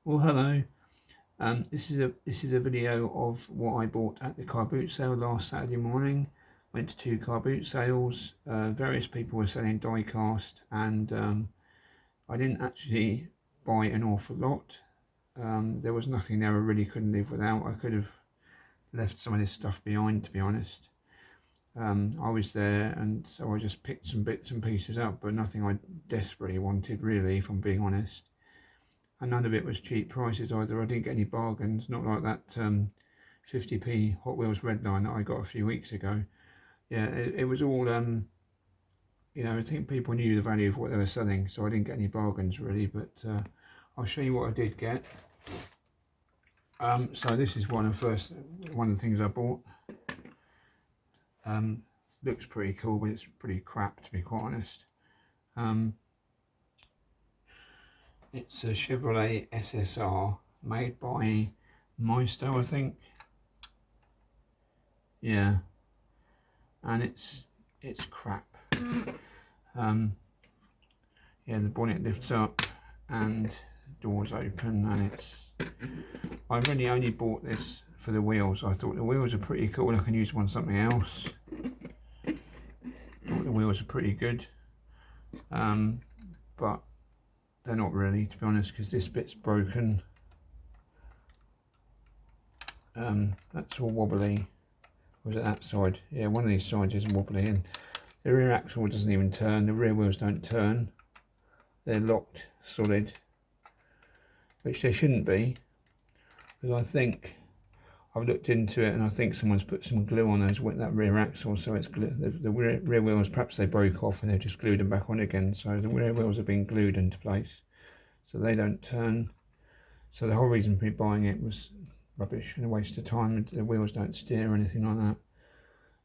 Well, hello. This is a video of what I bought at the car boot sale last Saturday morning. Went to 2 car boot sales. Various people were selling die-cast, and I didn't actually buy an awful lot. There was nothing there I really couldn't live without. I could have left some of this stuff behind, to be honest. I was there, and so I just picked some bits and pieces up, but nothing I desperately wanted, really, if I'm being honest. And none of it was cheap prices either. I didn't get any bargains, not like that 50p Hot Wheels Redline that I got a few weeks ago. Yeah, it was all, you know, I think people knew the value of what they were selling, so I didn't get any bargains really, but I'll show you what I did get. So this is one of the things I bought. Looks pretty cool, but it's pretty crap, to be quite honest. It's a Chevrolet SSR made by Meister, I think. Yeah, and it's crap. Yeah, the bonnet lifts up and the doors open, and I really only bought this for the wheels. I thought the wheels are pretty cool. I can use them on something else. I thought the wheels are pretty good, but they're not really, to be honest, because this bit's broken. That's all wobbly. Was it that side? Yeah, one of these sides is wobbly, and the rear axle doesn't even turn. The rear wheels don't turn. They're locked solid, which they shouldn't be, because I think I've looked into it, and I think someone's put some glue on that rear axle, so it's the rear wheels, perhaps they broke off and they've just glued them back on again, so the rear wheels have been glued into place, so they don't turn. So the whole reason for me buying it was rubbish and a waste of time. The wheels don't steer or anything like that.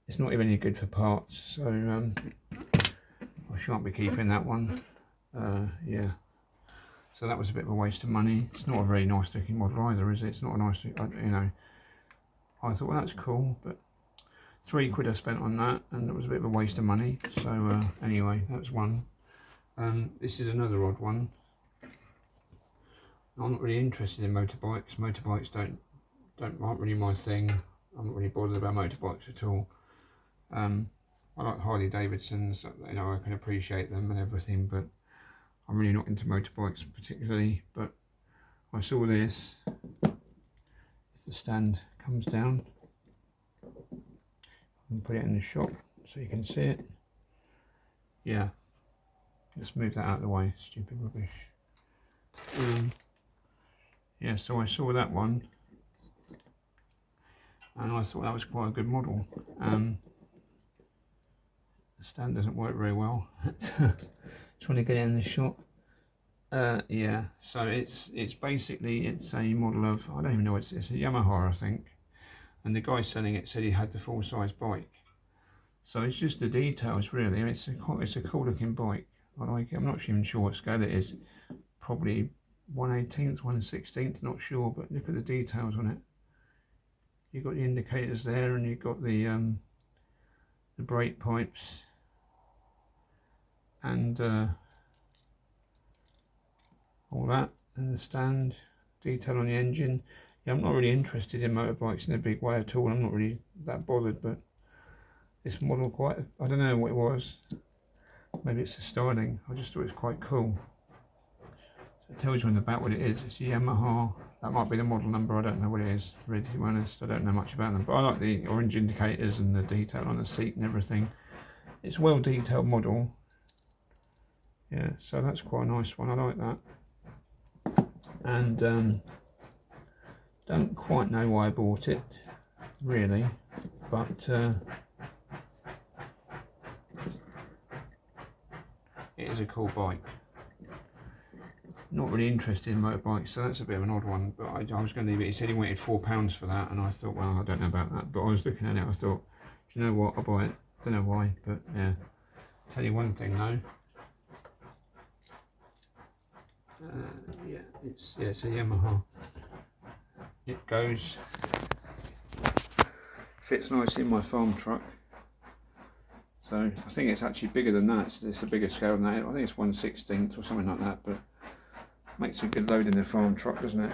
It's not even any good for parts, so I shan't be keeping that one. Yeah, so that was a bit of a waste of money. It's not a very nice looking model either, is it? It's not a nice, you know. I thought, well, that's cool, but £3 I spent on that, and it was a bit of a waste of money. So anyway, that's one. This is another odd one. I'm not really interested in motorbikes. Motorbikes aren't really my thing. I'm not really bothered about motorbikes at all. I like Harley Davidsons. You know, I can appreciate them and everything, but I'm really not into motorbikes particularly. But I saw this. If the stand comes down, I can put it in the shop so you can see it. Yeah, just move that out of the way, stupid rubbish. Yeah, so I saw that one, and I thought that was quite a good model. The stand doesn't work very well. Trying to get it in the shot. Yeah, so it's basically a model of, I don't even know, it's a Yamaha, I think, and the guy selling it said he had the full-size bike. So it's just the details really. It's a cool looking bike. I like it. I'm not even sure what scale it is. Probably 1/18th, 1/16th, not sure, but look at the details on it. You've got the indicators there, and you've got the brake pipes, and all that, and the stand, detail on the engine. Yeah, I'm not really interested in motorbikes in a big way at all. I'm not really that bothered, but this model I don't know what it was. Maybe it's the styling. I just thought it was quite cool. So it tells you on the back what it is. It's a Yamaha. That might be the model number. I don't know what it is, really, to be honest. I don't know much about them, but I like the orange indicators and the detail on the seat and everything. It's a well detailed model. Yeah, so that's quite a nice one. I like that. And don't quite know why I bought it, really, but it is a cool bike. Not really interested in motorbikes, so that's a bit of an odd one, but I was going to leave it. He said he wanted £4 for that, and I thought, well, I don't know about that, but I was looking at it, I thought, do you know what, I'll buy it. Don't know why, but yeah. Tell you one thing though, yeah, it's a Yamaha. It fits nicely in my farm truck. So I think it's actually bigger than that. It's a bigger scale than that. I think it's 1/16 or something like that. But Makes a good load in the farm truck, doesn't it?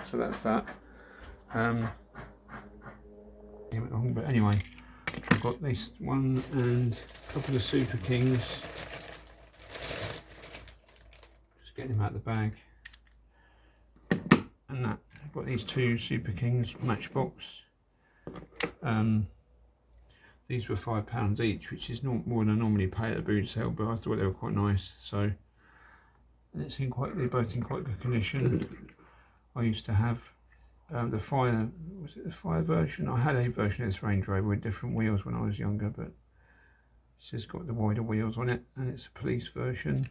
So that's that. But anyway, I've got this one and a couple of Super Kings. Just getting them out of the bag. And that, I've got these two Super Kings Matchbox. These were £5 each, which is not more than I normally pay at a boot sale, but I thought they were quite nice. So it's in they're both in quite good condition. I used to have the Fire, was it the Fire version? I had a version of this Range Rover with different wheels when I was younger, but it's just got the wider wheels on it, and it's a police version.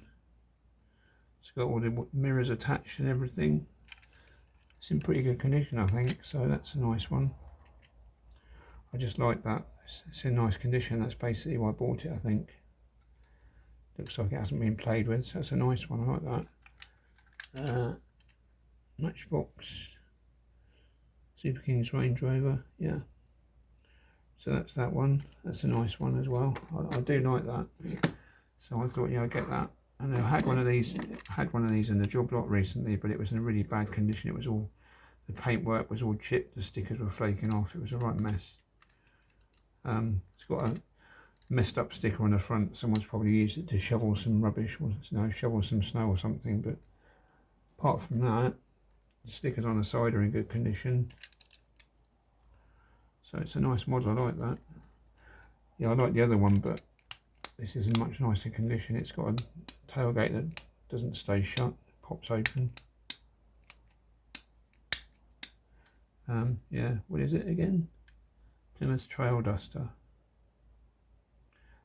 It's got all the mirrors attached and everything. It's in pretty good condition, I think, so that's a nice one. I just like that. It's in nice condition. That's basically why I bought it, I think. Looks like it hasn't been played with, so it's a nice one. I like that. Matchbox Super Kings Range Rover, yeah. So that's that one. That's a nice one as well. I do like that. So I thought, yeah, I'd get that. And I had one of these. In the job lot recently, but it was in a really bad condition. It was all, the paintwork was all chipped. The stickers were flaking off. It was a right mess. It's got a messed up sticker on the front. Someone's probably used it to shovel some rubbish, or shovel some snow or something. But apart from that, the stickers on the side are in good condition. So it's a nice model. I like that. Yeah, I like the other one, but this is in much nicer condition. It's got a tailgate that doesn't stay shut, pops open. Yeah, what is it again? Plymouth Trail Duster.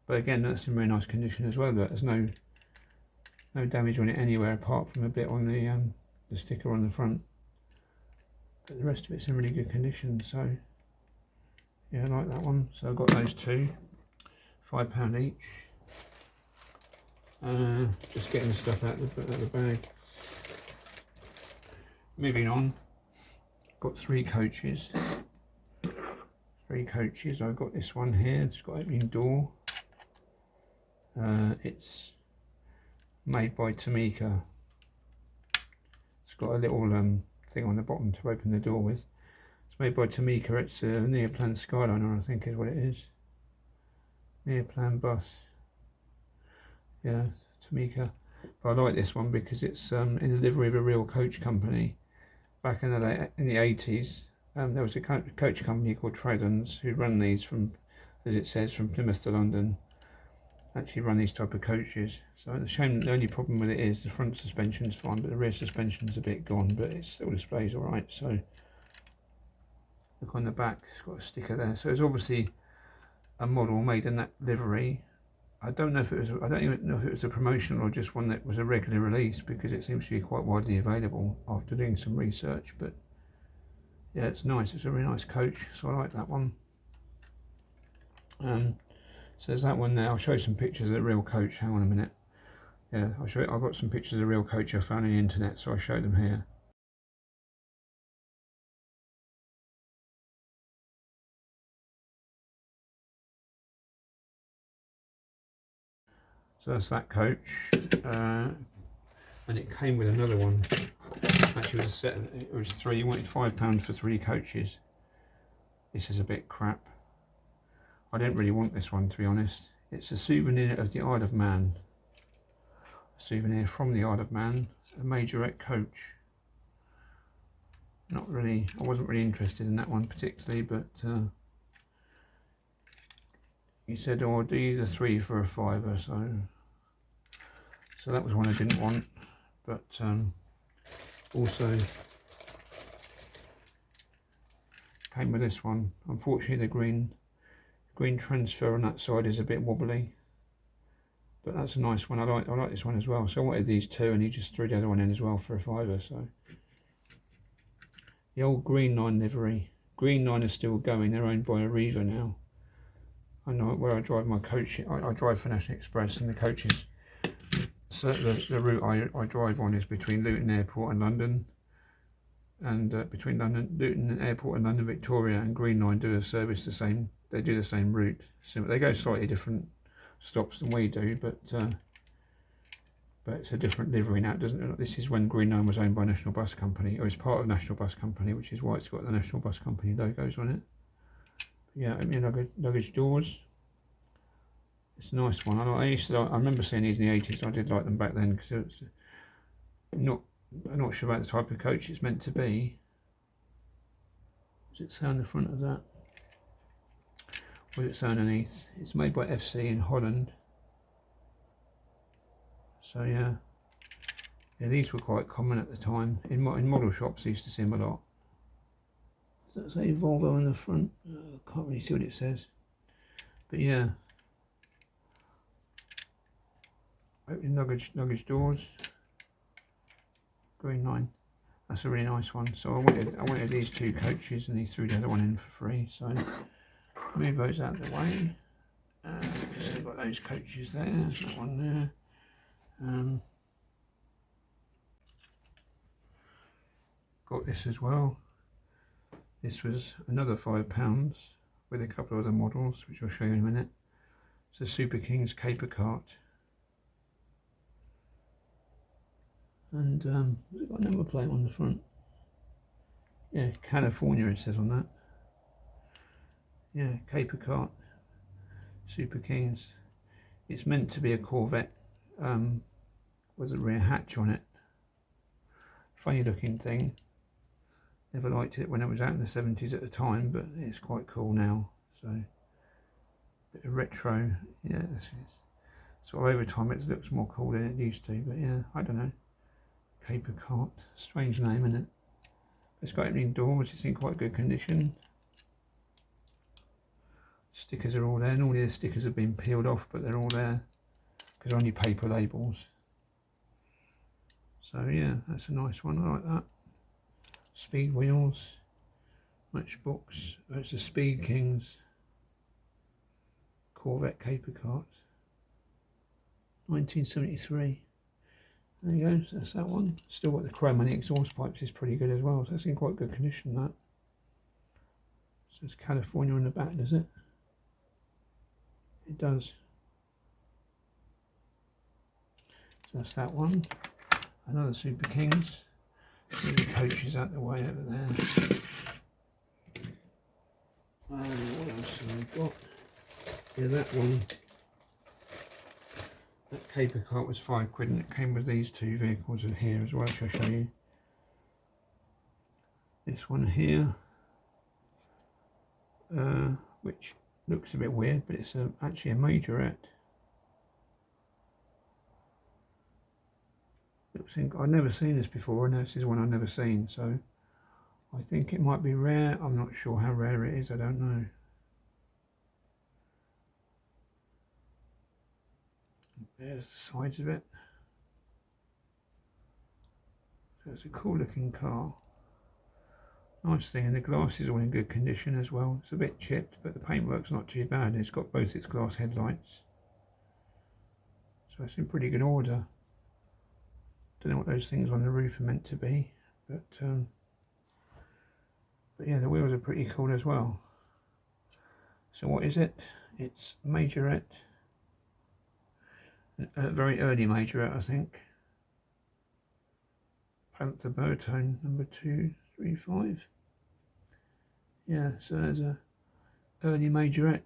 But again, that's in very nice condition as well. But there's no damage on it anywhere apart from a bit on the sticker on the front. But the rest of it's in really good condition. So yeah, I like that one. So I've got those two, £5 each. Just getting the stuff out of the bag. Moving on, got three coaches. I've got this one here. It's got opening door. It's made by Tama. It's got a little thing on the bottom to open the door with. It's made by Tama. It's a Neoplan Skyliner, I think is what it is. Neoplan bus. Yeah, Tama. But I like this one because it's in the livery of a real coach company. Back in the 80s, there was a coach company called Tredons who run these from, as it says, from Plymouth to London. Actually run these type of coaches. So the shame, the only problem with it is the front suspension's fine, but the rear suspension's a bit gone, but it still displays alright. So look on the back, it's got a sticker there. So it's obviously a model made in that livery. I don't even know if it was a promotional or just one that was a regular release, because it seems to be quite widely available after doing some research. But yeah, it's nice. It's a really nice coach, so I like that one. So there's that one there. I'll show you some pictures of the real coach. Hang on a minute. Yeah, I'll show you. I've got some pictures of the real coach I found on the internet, so I'll show them here. So that's that coach, and it came with another one. Actually, it was a set. It was three. You wanted £5 for three coaches. This is a bit crap. I don't really want this one, to be honest. It's a souvenir of the Isle of Man. A souvenir from the Isle of Man. A Majorette coach. Not really. I wasn't really interested in that one particularly, but he said, "Oh, I'll do you the three for a £5." So that was one I didn't want. But also came with this one. Unfortunately, the green transfer on that side is a bit wobbly, but that's a nice one. I like this one as well. So I wanted these two, and he just threw the other one in as well for a £5. So the old Green Line livery. Green Line is still going. They're owned by Arriva now. I know where I drive my coach. I drive for National Express, and the coaches. So the route I drive on is between Luton Airport and London, and between Luton Airport and London Victoria, and Green Line do a service the same. They do the same route. So they go slightly different stops than we do, but but it's a different livery now. It doesn't. This is when Green Line was owned by National Bus Company, or is part of National Bus Company, which is why it's got the National Bus Company logos on it. But yeah, open your luggage doors. It's a nice one. I remember seeing these in the 80s. I did like them back then because it's I'm not sure about the type of coach it's meant to be. Does it say on the front of that? What does it say underneath? It's made by FC in Holland. So yeah, these were quite common at the time. In model shops, I used to see them a lot. Does that say Volvo on the front? I can't really see what it says. But yeah, opening luggage doors. Green Line. That's a really nice one. So I wanted these two coaches, and he threw the other one in for free. So move those out of the way. So we've got those coaches there. That one there. Got this as well. This was another £5 with a couple of other models, which I'll show you in a minute. It's a Super Kings caper cart. And has it got a number plate on the front? Yeah, California it says on that. Yeah, caper cart, Super Kings. It's meant to be a Corvette with a rear hatch on it. Funny looking thing. Never liked it when it was out in the 70s at the time, but it's quite cool now. So, bit of retro. Yeah, sort of over time it looks more cool than it used to. But yeah, I don't know. Caper cart, strange name, isn't it? It's got opening doors. It's in quite good condition. Stickers are all there. Normally the stickers have been peeled off, but they're all there because they're only paper labels. So yeah, that's a nice one. I like that. Speed wheels, Matchbox. It's a Speed Kings Corvette caper cart, 1973. There you go. So that's that one. Still got the chrome on the exhaust pipes. Is pretty good as well. So that's in quite good condition. That. So it's California on the back, does it? It does. So that's that one. Another Super Kings. Move the coaches out the way over there. What else have we got? Yeah, that one. That caper cart was £5 and it came with these two vehicles in here as well, which I'll show you. This one here, which looks a bit weird, but it's actually a Majorette. I've never seen this before, and this is one I've never seen, so I think it might be rare. I'm not sure how rare it is, I don't know. There's the sides of it. So it's a cool looking car. Nice thing, and the glass is all in good condition as well. It's a bit chipped, but the paintwork's not too bad. It's got both its glass headlights. So it's in pretty good order. Don't know what those things on the roof are meant to be, but yeah, the wheels are pretty cool as well. So what is it? It's Majorette, a very early Majorette, I think. Panther Bertone number 235. Yeah, so there's a early Majorette,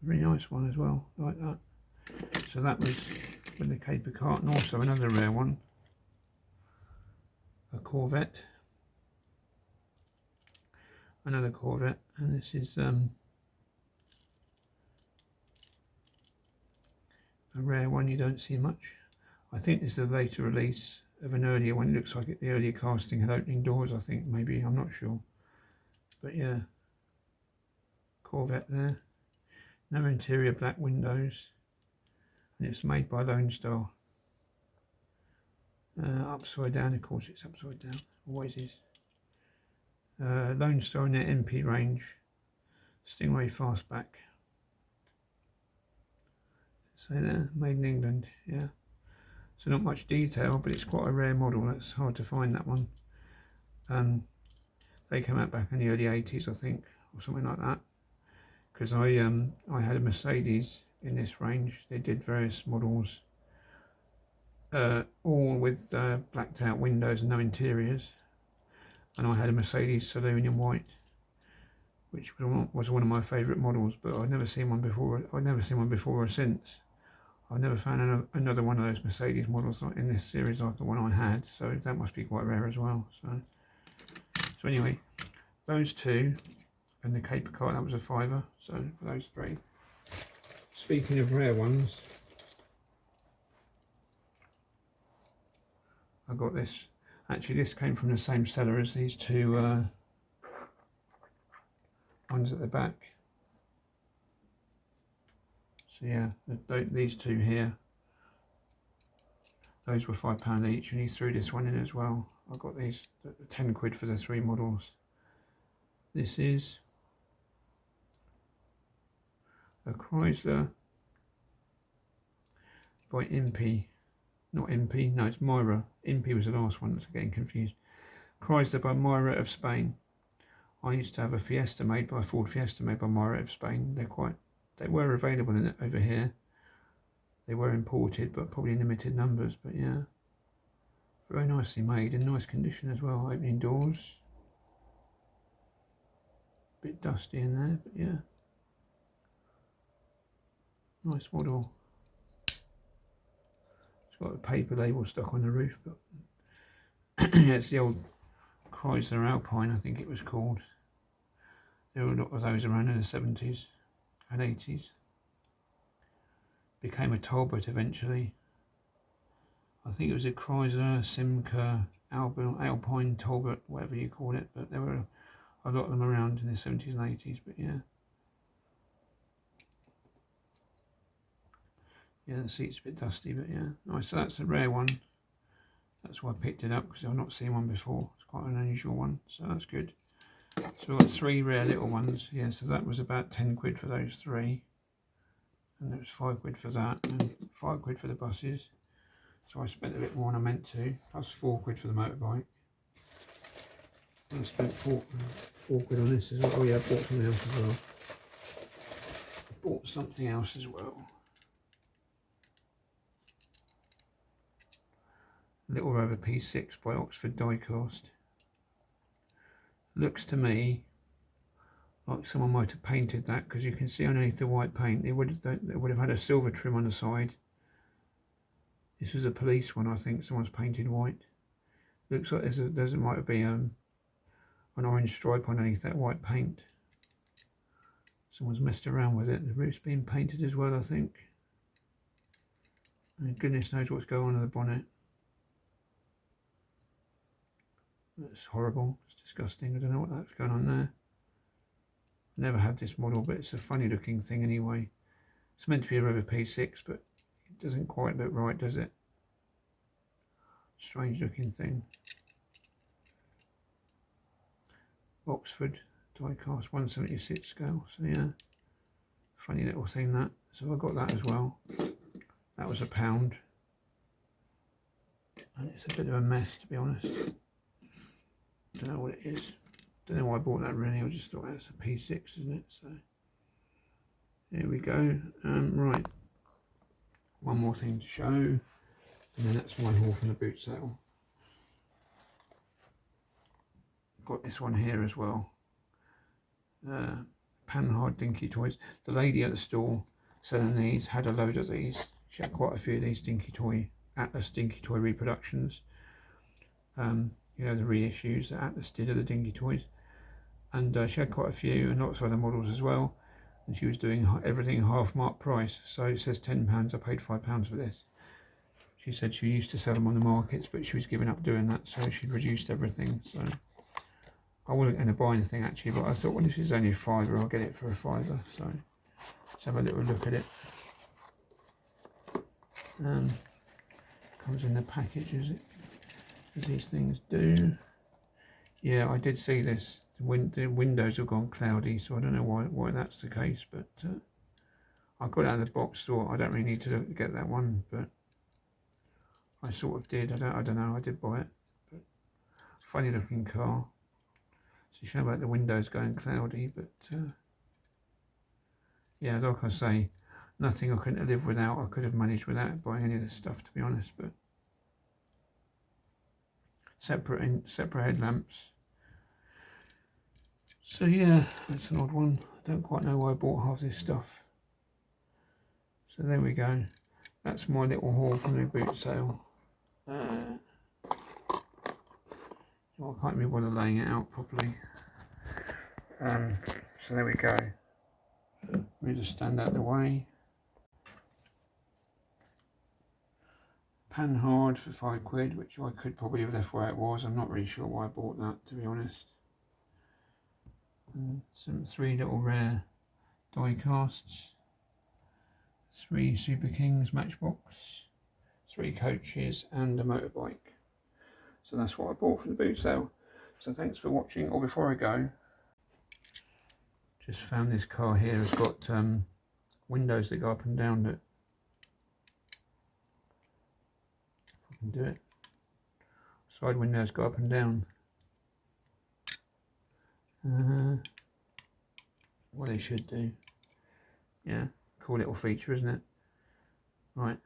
very nice one as well, like that. So that was with the caper cart, and also another rare one. A Corvette, another Corvette, and this is a rare one you don't see much. I think this is a later release of an earlier one. It looks like the earlier casting had opening doors, I think, maybe, I'm not sure. But yeah, Corvette there. No interior, black windows, and it's made by Lone Star. Upside down, of course it's upside down, always is. Lone Star in their MP range, Stingray Fastback. So there, made in England, yeah. So not much detail, but it's quite a rare model. That's hard to find, that one. They came out back in the early 80s, I think, or something like that. Because I had a Mercedes in this range. They did various models all with blacked out windows and no interiors. And I had a Mercedes saloon in white, which was one of my favourite models, but I'd never seen one before. I'd never seen one before or since. I've never found another one of those Mercedes models like in this series like the one I had, so that must be quite rare as well. So anyway, those two and the caper car, that was a £5. So for those three. Speaking of rare ones, I got this. Actually, this came from the same seller as these two ones at the back. So yeah, these two here, those were £5 each, and he threw this one in as well. I got these 10 quid for the three models. This is a Chrysler by Impy. Not Impy, no, it's Myra. Impy was the last one, that's getting confused. Chrysler by Majorette of Spain. I used to have a Fiesta made by Ford Fiesta made by Majorette of Spain. They were available in it over here. They were imported, but probably in limited numbers. But yeah, very nicely made, in nice condition as well. Opening doors, bit dusty in there, but yeah, nice model. It's got a paper label stuck on the roof, but yeah, it's the old Chrysler Alpine, I think it was called. There were a lot of those around in the 70s and 80s. Became a Talbot eventually. I think it was a Chrysler, Simca, Alpine, Talbot, whatever you call it, but there were a lot of them around in the 70s and 80s, but yeah. Yeah, the seat's a bit dusty, but yeah. Nice, so that's a rare one. That's why I picked it up, because I've not seen one before. It's quite an unusual one, so that's good. So we've got three rare little ones. Yeah, so that was about 10 quid for those three. And there was 5 quid for that, and 5 quid for the buses. So I spent a bit more than I meant to, plus 4 quid for the motorbike. And I spent 4 quid on this as well. Oh yeah, I bought something else as well. I bought something else as well. Little Rover P6 by Oxford Diecast. Looks to me like someone might have painted that, because you can see underneath the white paint they would have had a silver trim on the side. This was a police one, I think. Someone's painted white. Looks like there might be an orange stripe underneath that white paint. Someone's messed around with it. The roof's been painted as well, I think. And goodness knows what's going on in the bonnet. That's horrible. It's disgusting. I don't know what that's going on there. Never had this model, but it's a funny looking thing anyway. It's meant to be a Rover P6, but it doesn't quite look right, does it? Strange looking thing. Oxford diecast 1/76 scale. So yeah, funny little thing that. So I got that as well. That was £1. And it's a bit of a mess, to be honest. Don't know what it is. Don't know why I bought that really. I just thought that's a P6, isn't it? So here we go. Right, one more thing to show, and then that's my haul from the boot sale. Got this one here as well. Panhard Dinky toys. The lady at the store selling these had a load of these. She had quite a few of these Atlas Dinky toy reproductions. You know, the reissues that Atlas did of the Dinky toys, and she had quite a few and lots of other models as well, and she was doing everything half mark price. So it says £10, I paid £5 for this. She said she used to sell them on the markets, but she was giving up doing that, so she'd reduced everything. So I wasn't going to buy anything actually, but I thought, well, this is only a £5, I'll get it for a £5. So let's have a little look at it. Comes in the package, is it? As these things do. Yeah, I did see this. The windows have gone cloudy, so I don't know why that's the case, but I got it out of the box, thought I don't really need to get that one, but I sort of did. I don't know, I did buy it. But funny looking car. It's a shame about the windows going cloudy, but yeah, like I say, nothing I couldn't live without. I could have managed without buying any of this stuff, to be honest, but separate headlamps. So yeah, that's an odd one. I don't quite know why I bought half this stuff. So there we go. That's my little haul from the boot sale. Well, I can't be bothered laying it out properly. So there we go. Let me just stand out the way. Pan hard for £5, which I could probably have left where it was. I'm not really sure why I bought that, to be honest. And some 3 little rare die casts. 3 Super Kings Matchbox. 3 coaches and a motorbike. So that's what I bought from the boot sale. So thanks for watching. Or before I go, just found this car here. It's got windows that go up and down. That if I can do it. Side windows go up and down. What they should do. Yeah, cool little feature, isn't it? Right.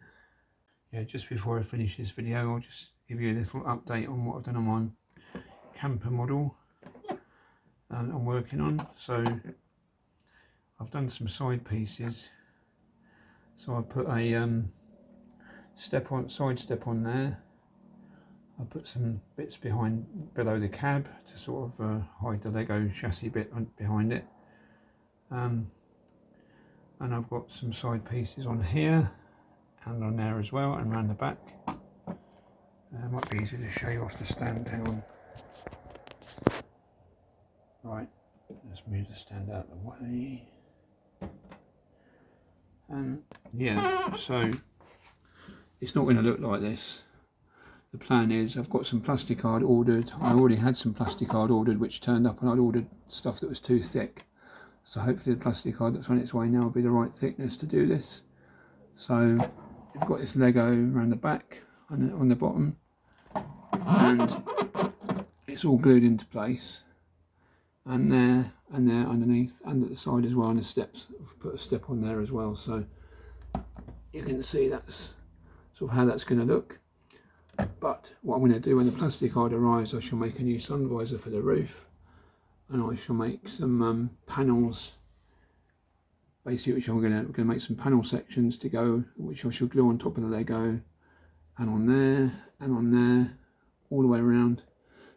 Yeah, just before I finish this video, I'll just give you a little update on what I've done on my camper model I'm working on. So I've done some side pieces. So I've put a side step on there. I put some bits below the cab to sort of hide the Lego chassis bit behind it. And I've got some side pieces on here and on there as well, and around the back. It might be easy to show you off the stand. Hang on. Right, let's move the stand out of the way. And yeah, so it's not going to look like this. The plan is, I've got some plastic card ordered. I already had some plastic card ordered which turned up, and I'd ordered stuff that was too thick. So hopefully the plastic card that's on its way now will be the right thickness to do this. So you've got this Lego around the back and on the bottom, and it's all glued into place. And there underneath and at the side as well, and the steps. I've put a step on there as well, so you can see that's sort of how that's going to look. But what I'm going to do when the plastic card arrives, I shall make a new sun visor for the roof, and I shall make some panels, basically, which I'm going to make some panel sections to go, which I shall glue on top of the Lego, and on there, all the way around.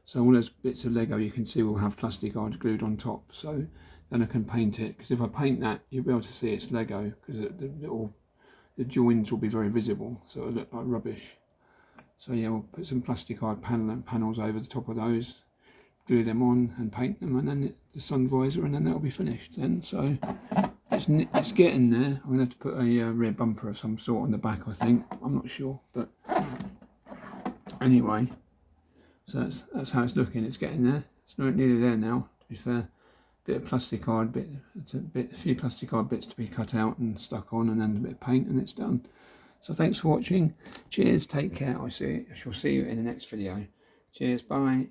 So all those bits of Lego you can see will have plastic card glued on top. So then I can paint it, because if I paint that, you'll be able to see it's Lego, because the joins will be very visible, so it'll look like rubbish. So yeah, we'll put some plastic card panels over the top of those, glue them on and paint them, and then the sun visor, and then that'll be finished then. So it's getting there. I'm going to have to put a rear bumper of some sort on the back, I think. I'm not sure, but anyway, so that's how it's looking. It's getting there. It's not nearly there now, to be fair. Bit of plastic card, a few plastic card bits to be cut out and stuck on, and then a bit of paint, and it's done. So thanks for watching. Cheers, take care. I shall see you in the next video. Cheers, bye.